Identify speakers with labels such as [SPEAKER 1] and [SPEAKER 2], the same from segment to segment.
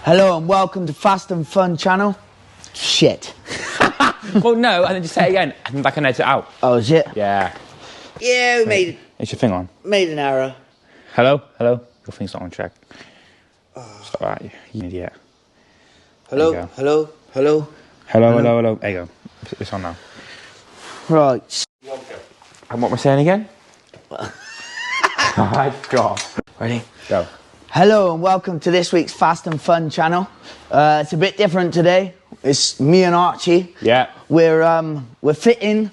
[SPEAKER 1] Hello and welcome to Fast and Fun channel. Shit.
[SPEAKER 2] Well, no, and then just say it again, and I can edit it out.
[SPEAKER 1] Oh, is it?
[SPEAKER 2] Yeah.
[SPEAKER 1] Yeah, we made
[SPEAKER 2] Is your thing on?
[SPEAKER 1] an error.
[SPEAKER 2] Hello? Hello? Your thing's not on track. Stop that, you idiot.
[SPEAKER 1] Hello?
[SPEAKER 2] There you go.
[SPEAKER 1] Hello? Hello?
[SPEAKER 2] Hello. There you go. It's on now.
[SPEAKER 1] Right.
[SPEAKER 2] And what am I saying again? God.
[SPEAKER 1] Ready?
[SPEAKER 2] Go.
[SPEAKER 1] Hello and welcome to this week's Fast and Fun channel. It's a bit different today. It's me and Archie.
[SPEAKER 2] Yeah.
[SPEAKER 1] We're fitting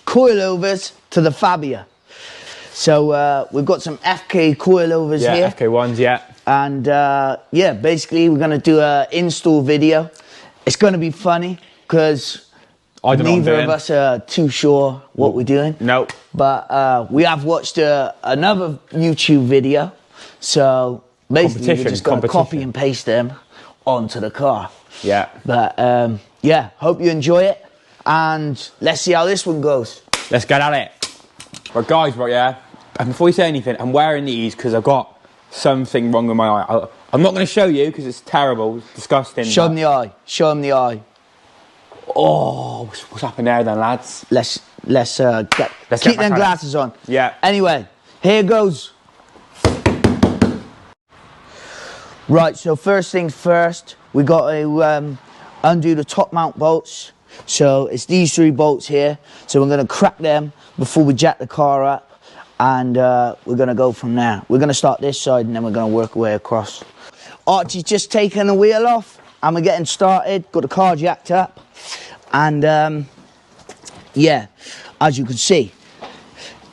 [SPEAKER 1] coilovers to the Fabia. So we've got some FK coilovers here.
[SPEAKER 2] Yeah, FK ones, yeah.
[SPEAKER 1] And yeah, basically we're gonna do a install video. It's gonna be funny because neither of us are too sure what we're doing.
[SPEAKER 2] Nope.
[SPEAKER 1] But we have watched another YouTube video, so basically we're just gonna copy and paste them onto the car.
[SPEAKER 2] Yeah.
[SPEAKER 1] But yeah, hope you enjoy it, and let's see how this one goes.
[SPEAKER 2] Let's get at it. Right, guys, right, yeah. And before you say anything, I'm wearing these because I've got something wrong with my eye. I'm not going to show you because it's terrible, it's disgusting.
[SPEAKER 1] Show him the eye. Show him the eye.
[SPEAKER 2] Oh, what's happened there then, lads?
[SPEAKER 1] Let's keep them glasses on.
[SPEAKER 2] Yeah.
[SPEAKER 1] Anyway, here goes. Right, so first things first, we got to undo the top mount bolts. So it's these three bolts here. So we're going to crack them before we jack the car up, and we're going to go from there. We're going to start this side and then we're going to work our way across. Archie's just taken the wheel off and we're getting started. Got the car jacked up, and yeah, as you can see,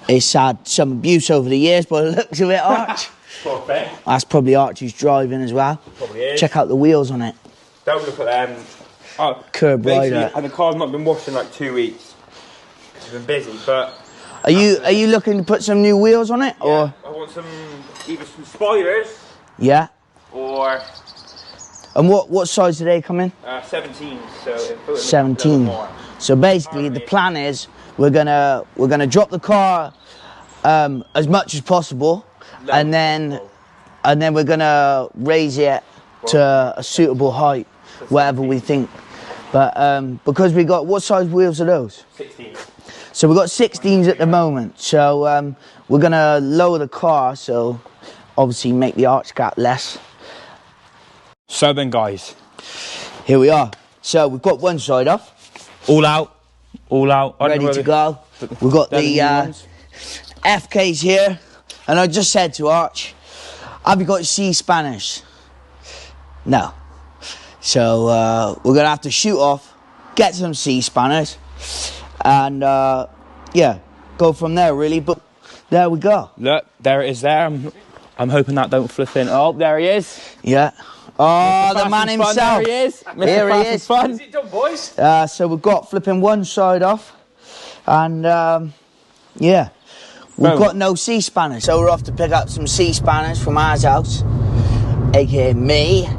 [SPEAKER 1] it's had some abuse over the years, but it looks a bit Arch. That's probably Archie's driving as well.
[SPEAKER 2] Probably is.
[SPEAKER 1] Check out the wheels on it.
[SPEAKER 2] Don't look at them. Oh,
[SPEAKER 1] curb rider.
[SPEAKER 2] And the car's not been washed in like 2 weeks. It's been busy, but...
[SPEAKER 1] Are you looking to put some new wheels on it?
[SPEAKER 2] Yeah,
[SPEAKER 1] or?
[SPEAKER 2] I want either some spoilers...
[SPEAKER 1] Yeah.
[SPEAKER 2] Or...
[SPEAKER 1] And what size do they come in?
[SPEAKER 2] 17, so...
[SPEAKER 1] 17. So basically the plan is we're gonna drop the car as much as possible, and then we're gonna raise it to a suitable height, whatever we think. But because we got, what size wheels are those?
[SPEAKER 2] 16. So
[SPEAKER 1] we got 16s at the moment. So we're gonna lower the car, so obviously make the arch gap less.
[SPEAKER 2] So then, guys,
[SPEAKER 1] here we are. So we've got one side off.
[SPEAKER 2] All out.
[SPEAKER 1] Ready to go. We've got the FKs here, and I just said to Arch, have you got C Spanish? No. So we're gonna have to shoot off, get some C Spanners, and yeah, go from there really. But there we go.
[SPEAKER 2] Look, there it is there. I'm hoping that don't flip in. Oh, there he is.
[SPEAKER 1] Yeah. Oh, the man himself.
[SPEAKER 2] There he is.
[SPEAKER 1] Here he is.
[SPEAKER 2] Fun. Is it done, boys?
[SPEAKER 1] So we've got flipping one side off, and yeah, we've got no C Spanners. So we're off to pick up some C Spanners from ours house, aka me.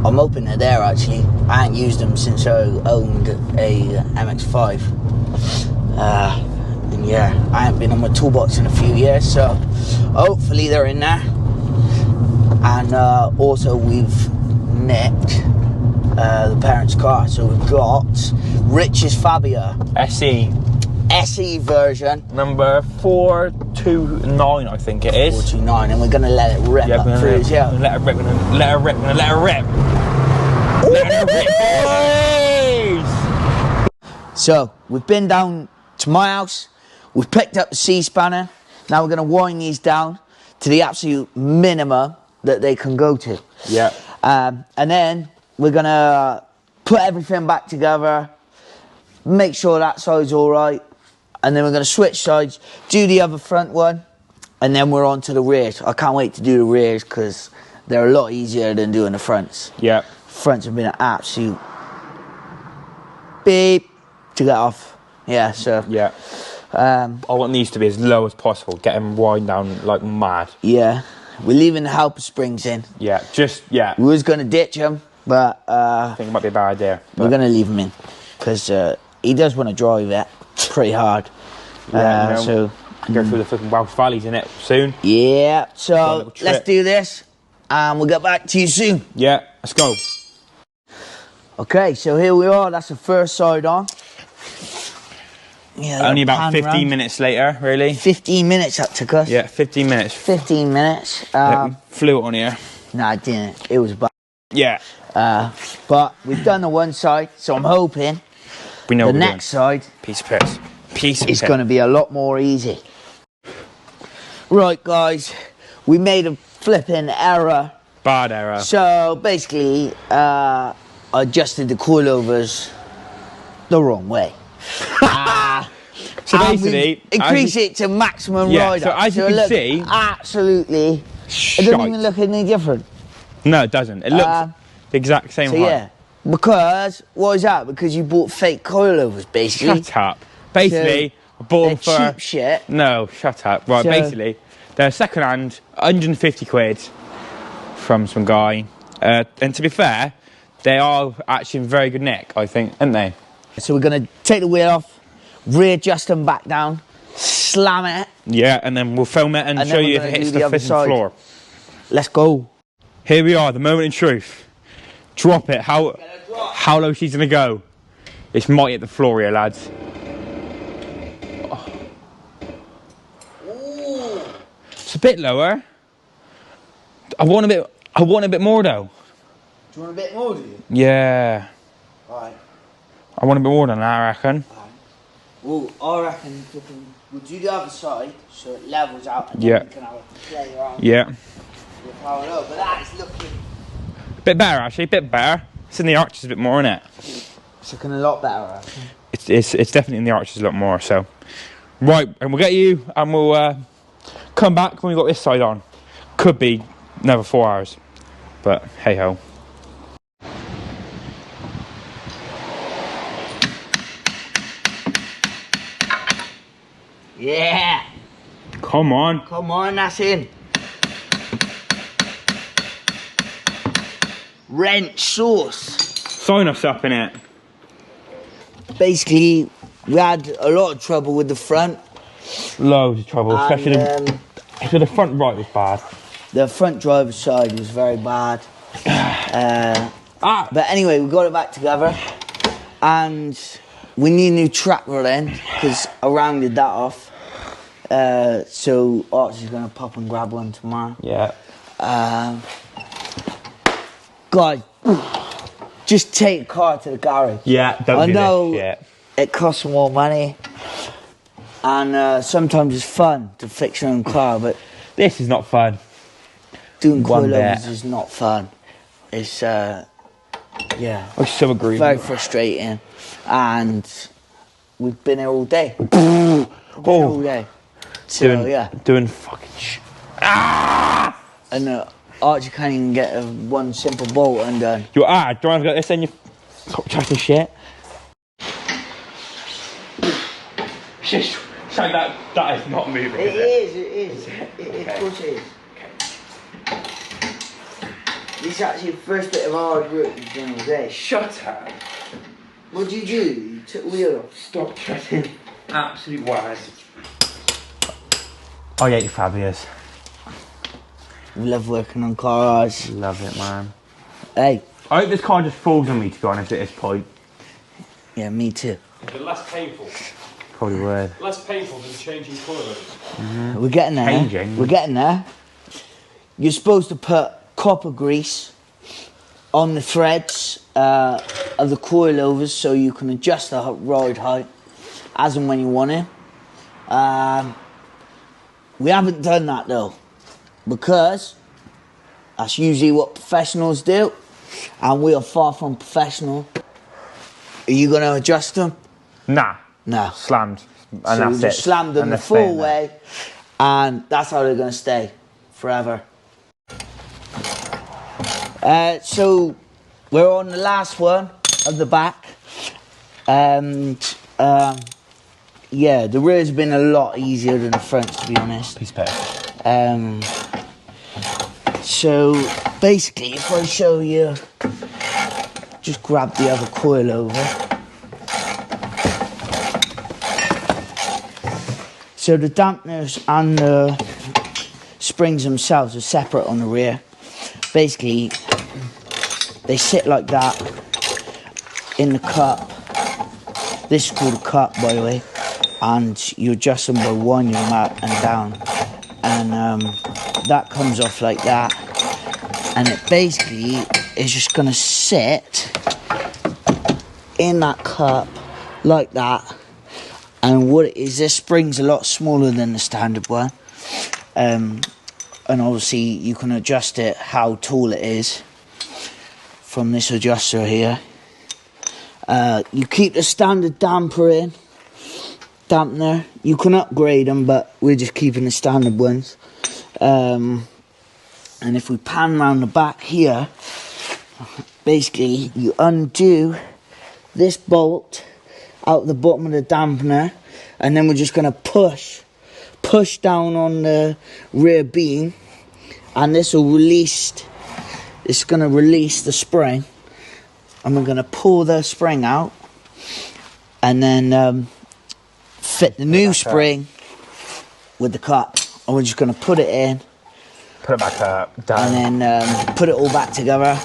[SPEAKER 1] I'm hoping they're there actually. I ain't used them since I owned a MX-5. And yeah, I haven't been on my toolbox in a few years, so hopefully they're in there. And also we've nicked the parents' car, so we've got Rich's Fabia SE version,
[SPEAKER 2] number 429, I think it is.
[SPEAKER 1] 429, and we're gonna let it rip up through his hill.
[SPEAKER 2] Let her rip.
[SPEAKER 1] So we've been down to my house. We've picked up the C spanner. Now we're gonna wind these down to the absolute minimum that they can go to.
[SPEAKER 2] Yeah.
[SPEAKER 1] And then we're gonna put everything back together, make sure that side's all right, and then we're gonna switch sides, do the other front one, and then we're on to the rears. I can't wait to do the rears because they're a lot easier than doing the fronts.
[SPEAKER 2] Yeah.
[SPEAKER 1] Fronts have been an absolute beep to get off. Yeah, so.
[SPEAKER 2] Yeah. I want these to be as low as possible. Get them wind down like mad.
[SPEAKER 1] Yeah. We're leaving the helper springs in.
[SPEAKER 2] Yeah, We
[SPEAKER 1] was going to ditch them, but...
[SPEAKER 2] I think it might be a bad idea.
[SPEAKER 1] We're going to leave him in, because he does want to drive it pretty hard.
[SPEAKER 2] Yeah, you know,
[SPEAKER 1] so
[SPEAKER 2] go through the fucking Welsh valleys in it soon.
[SPEAKER 1] Yeah, so let's do this, and we'll get back to you soon.
[SPEAKER 2] Yeah, let's go.
[SPEAKER 1] Okay, so here we are. That's the first side on. Yeah,
[SPEAKER 2] Only about 15
[SPEAKER 1] round.
[SPEAKER 2] minutes later, really.
[SPEAKER 1] 15 minutes that took us.
[SPEAKER 2] Yeah, 15 minutes.
[SPEAKER 1] 15 minutes.
[SPEAKER 2] Yeah, we flew it on here.
[SPEAKER 1] No, I didn't. It was bad.
[SPEAKER 2] Yeah.
[SPEAKER 1] But we've done the one side, so I'm hoping
[SPEAKER 2] We know
[SPEAKER 1] the
[SPEAKER 2] what we're
[SPEAKER 1] next side
[SPEAKER 2] Piece of piss. Piece of
[SPEAKER 1] is
[SPEAKER 2] piss.
[SPEAKER 1] going to be a lot more easy. Right, guys, we made a flipping error.
[SPEAKER 2] Bad error.
[SPEAKER 1] So basically, I adjusted the coilovers the wrong way.
[SPEAKER 2] So
[SPEAKER 1] And
[SPEAKER 2] basically,
[SPEAKER 1] we increase it to maximum
[SPEAKER 2] Yeah,
[SPEAKER 1] ride
[SPEAKER 2] so
[SPEAKER 1] up.
[SPEAKER 2] as you can
[SPEAKER 1] it looks
[SPEAKER 2] see-
[SPEAKER 1] absolutely, it
[SPEAKER 2] Shite.
[SPEAKER 1] doesn't even look any different.
[SPEAKER 2] No, it doesn't. It looks the exact same
[SPEAKER 1] So
[SPEAKER 2] height.
[SPEAKER 1] yeah, because what is that? Because you bought fake coilovers, basically.
[SPEAKER 2] Shut up. Basically, I bought them
[SPEAKER 1] They're
[SPEAKER 2] for...
[SPEAKER 1] cheap shit.
[SPEAKER 2] No, shut up. Right,
[SPEAKER 1] So-
[SPEAKER 2] basically, they're second hand, 150 quid from some guy. And to be fair, they are actually in very good nick, I think, aren't they?
[SPEAKER 1] So we're gonna take the wheel off, readjust them back down, slam it.
[SPEAKER 2] Yeah, and then we'll film it and
[SPEAKER 1] And
[SPEAKER 2] show
[SPEAKER 1] then
[SPEAKER 2] you
[SPEAKER 1] we're
[SPEAKER 2] if it
[SPEAKER 1] gonna
[SPEAKER 2] hits
[SPEAKER 1] do the
[SPEAKER 2] the
[SPEAKER 1] other
[SPEAKER 2] fishing
[SPEAKER 1] side.
[SPEAKER 2] floor.
[SPEAKER 1] Let's go.
[SPEAKER 2] Here we are, the moment in truth. Drop it. How low she's gonna go? It's might hit the floor here, lads.
[SPEAKER 1] Ooh.
[SPEAKER 2] It's a bit lower. I want a bit more though.
[SPEAKER 1] Do you want a bit more, do you?
[SPEAKER 2] Yeah.
[SPEAKER 1] Alright.
[SPEAKER 2] I want a bit more than that, I reckon.
[SPEAKER 1] Well, I reckon we'll do the other side so it levels out and
[SPEAKER 2] Yeah.
[SPEAKER 1] then we can have a play around
[SPEAKER 2] Yeah.
[SPEAKER 1] with power low. But that is looking,
[SPEAKER 2] Bit better actually, bit better. It's in the arches a bit more, isn't it?
[SPEAKER 1] it's looking a lot better. Actually.
[SPEAKER 2] It's definitely in the arches a lot more, so. Right, and we'll get you and we'll come back when we've got this side on. Could be another 4 hours. But hey ho.
[SPEAKER 1] Yeah.
[SPEAKER 2] Come on.
[SPEAKER 1] Come on, that's in. Wrench sauce.
[SPEAKER 2] Sign us up in it.
[SPEAKER 1] Basically, we had a lot of trouble with the front.
[SPEAKER 2] Loads of trouble, especially
[SPEAKER 1] And,
[SPEAKER 2] the front right was bad.
[SPEAKER 1] the front driver's side was very bad. But anyway, we got it back together. And we need a new tractor then, because I rounded that off. So Archie's going to pop and grab one tomorrow.
[SPEAKER 2] Yeah.
[SPEAKER 1] God, just take a car to the garage.
[SPEAKER 2] Yeah, don't
[SPEAKER 1] I
[SPEAKER 2] do
[SPEAKER 1] know
[SPEAKER 2] this shit.
[SPEAKER 1] it costs more money. And sometimes it's fun to fix your own car, but
[SPEAKER 2] This is not fun.
[SPEAKER 1] doing
[SPEAKER 2] One
[SPEAKER 1] coilovers
[SPEAKER 2] bit.
[SPEAKER 1] is not fun. It's, yeah,
[SPEAKER 2] I so agree.
[SPEAKER 1] very frustrating. And we've been here all day. All day. So, yeah.
[SPEAKER 2] Doing fucking shit.
[SPEAKER 1] And Archie can't even get one simple bolt undone.
[SPEAKER 2] Do I want to get this in your top chatting shit? Shish. So that is not moving,
[SPEAKER 1] It
[SPEAKER 2] is it?
[SPEAKER 1] is.
[SPEAKER 2] Okay.
[SPEAKER 1] Of course it is. This is actually the first bit of hard work you've done all day.
[SPEAKER 2] Shut up.
[SPEAKER 1] What did you do? You took the wheel off.
[SPEAKER 2] Stop chatting. Absolute wise. I hate Fabias.
[SPEAKER 1] We love working on cars.
[SPEAKER 2] Love it, man.
[SPEAKER 1] Hey.
[SPEAKER 2] I hope this car just falls on me, to be honest, at this point.
[SPEAKER 1] Yeah, me too.
[SPEAKER 3] But less painful.
[SPEAKER 2] Probably would.
[SPEAKER 3] Less painful than changing coilovers.
[SPEAKER 1] We're getting there.
[SPEAKER 2] Changing.
[SPEAKER 1] We're getting there. You're supposed to put copper grease on the threads of the coilovers so you can adjust the ride height as and when you want it. We haven't done that though, because that's usually what professionals do, and we are far from professional. Are you going to adjust them?
[SPEAKER 2] Nah.
[SPEAKER 1] No.
[SPEAKER 2] Slammed. And
[SPEAKER 1] So
[SPEAKER 2] that's
[SPEAKER 1] we just
[SPEAKER 2] it.
[SPEAKER 1] slammed them
[SPEAKER 2] And
[SPEAKER 1] the
[SPEAKER 2] they're
[SPEAKER 1] full
[SPEAKER 2] staying there.
[SPEAKER 1] way, and that's how they're going to stay forever. So we're on the last one of the back, and yeah, the rear's been a lot easier than the front, to be honest.
[SPEAKER 2] Piece of paper.
[SPEAKER 1] So basically, if I show you, just grab the other coilover. So the dampeners and the springs themselves are separate on the rear. basically they sit like that in the cup. This is called a cup, by the way, and you adjust them by winding them up and down, and that comes off like that, and it basically is just going to sit in that cup like that. And what it is, this spring's a lot smaller than the standard one, and obviously you can adjust it how tall it is from this adjuster here. You keep the standard dampener. You can upgrade them, but we're just keeping the standard ones. And if we pan around the back here, basically you undo this bolt out the bottom of the dampener, and then we're just going to push down on the rear beam, and this will release. It's going to release the spring, and we're going to pull the spring out, and then fit the new spring with the cup, and we're just going to put it in,
[SPEAKER 2] Put it back up, down.
[SPEAKER 1] and then put it all back together.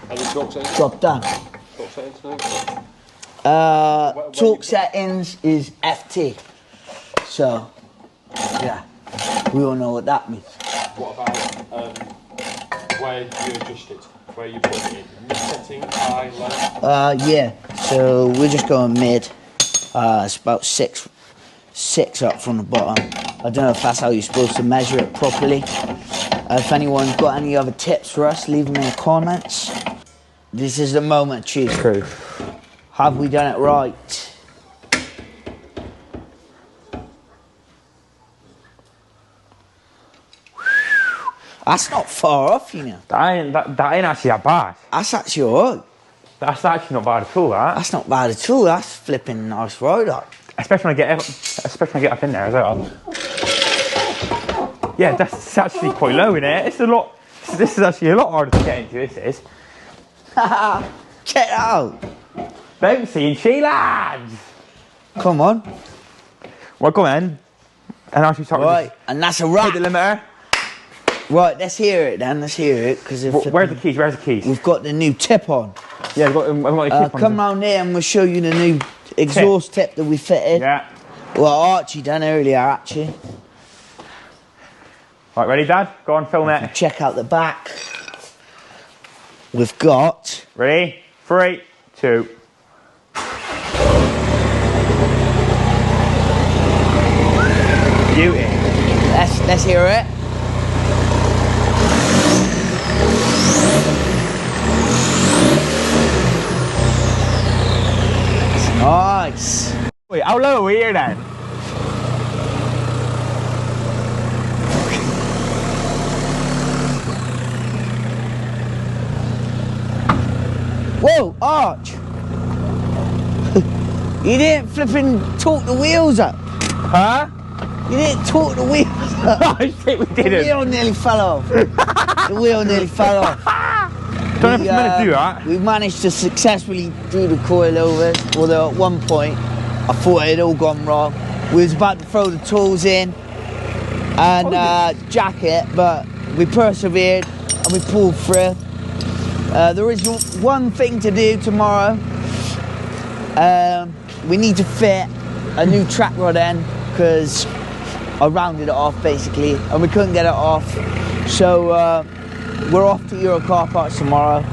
[SPEAKER 3] Any torque settings?
[SPEAKER 1] Job done.
[SPEAKER 3] Torque settings, no?
[SPEAKER 1] Torque settings is FT. So, yeah, we all know what that means.
[SPEAKER 3] What about where you adjust it? Where you put it in? Mid setting, high, low?
[SPEAKER 1] Yeah, so we're just going mid. It's about six up from the bottom. I don't know if that's how you're supposed to measure it properly. If anyone's got any other tips for us, leave them in the comments. This is the moment of truth. Have we done it right? That's not far off, you know.
[SPEAKER 2] That ain't actually that bad.
[SPEAKER 1] That's actually alright.
[SPEAKER 2] That's actually not bad at all, that.
[SPEAKER 1] That's not bad at all. That's flipping nice ride up.
[SPEAKER 2] Especially when I get up in there as well. Yeah, that's actually quite low in it. It's a lot. This is actually a lot harder to get into. This is.
[SPEAKER 1] Check it out.
[SPEAKER 2] Bouncy and she, lads.
[SPEAKER 1] Come on.
[SPEAKER 2] Well, go on. And I should start
[SPEAKER 1] Right, and that's a wrap.
[SPEAKER 2] with the limiter.
[SPEAKER 1] Right, let's hear it then. Let's hear it, because
[SPEAKER 2] Where's the keys? Where's the keys?
[SPEAKER 1] we've got the new tip on.
[SPEAKER 2] Yeah, I've got the keys.
[SPEAKER 1] Come round here and we'll show you the new exhaust tip that we fitted.
[SPEAKER 2] Yeah.
[SPEAKER 1] Well, Archie done earlier, actually.
[SPEAKER 2] Right, ready, Dad? Go on, film it.
[SPEAKER 1] Check out the back. We've got...
[SPEAKER 2] Ready? 3, 2. Beauty.
[SPEAKER 1] Let's hear it. Nice.
[SPEAKER 2] Wait, how low are we here then?
[SPEAKER 1] Whoa, Arch. You didn't flipping torque the wheels up.
[SPEAKER 2] Huh?
[SPEAKER 1] You didn't torque the wheels up.
[SPEAKER 2] I think we
[SPEAKER 1] The
[SPEAKER 2] didn't.
[SPEAKER 1] wheel nearly fell off. The wheel nearly fell off.
[SPEAKER 2] Don't know if it's meant to do that.
[SPEAKER 1] We managed to successfully do the coilovers, although at one point I thought it had all gone wrong. We was about to throw the tools in and jack it, but we persevered and we pulled through. There is one thing to do tomorrow. We need to fit a new track rod end because I rounded it off basically and we couldn't get it off. So we're off to Euro Car Parts tomorrow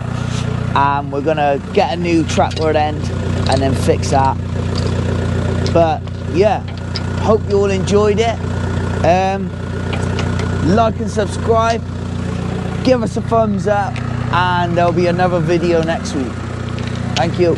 [SPEAKER 1] and we're gonna get a new track rod end and then fix that. But yeah, hope you all enjoyed it. Like and subscribe, give us a thumbs up, and there'll be another video next week. Thank you.